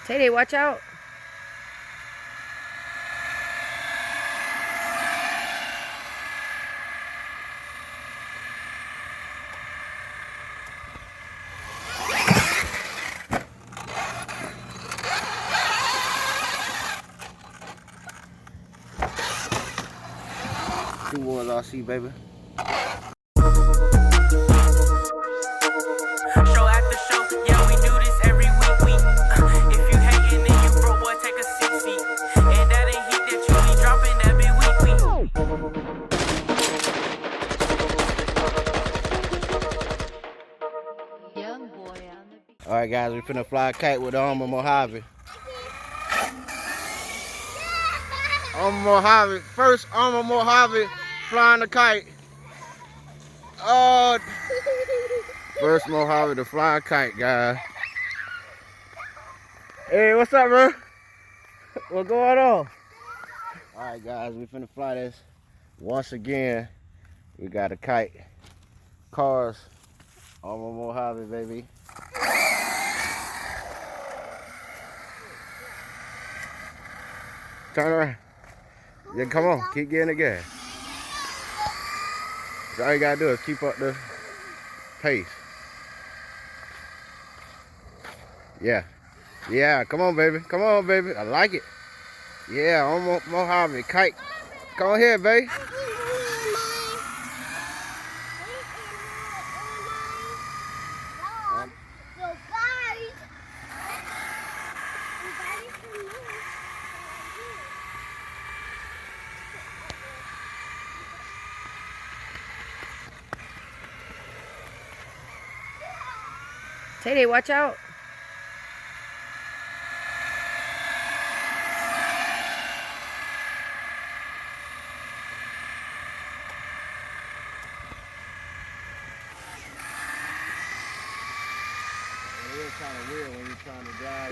Tay-Tay, watch out. Two more I see, baby. Show after show, yeah, we do this every week. If you hating and you broke, boy, take a 6 seat. And that ain't heat that you be dropping, that be week. Young boy on the beach. All right, guys, we finna fly a kite with the Arrma Mojave. Arrma Mojave, first Arrma Mojave flying a kite. Oh, first Mojave to fly a kite, guys. Hey, what's up, bro? What's going on? All right, guys, we finna fly this once again. We got a kite, cars, Arrma Mojave, baby. Turn around. Yeah, come on, keep getting the gas. So all you gotta do is keep up the pace. Yeah. Yeah, come on, baby. Come on, baby. I like it. Yeah, Arrma Mojave, kite. Come on here, baby. Tay-Tay, watch out.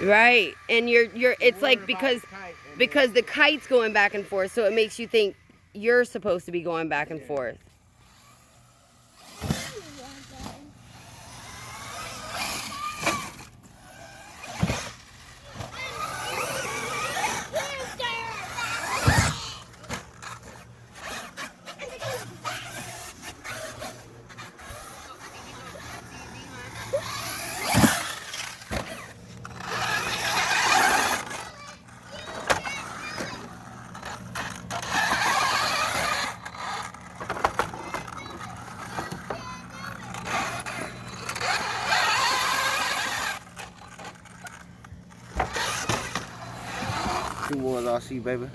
Right, and it's like because the kite's going back and forth, so it makes you think you're supposed to be going back and forth. Two more I see, baby.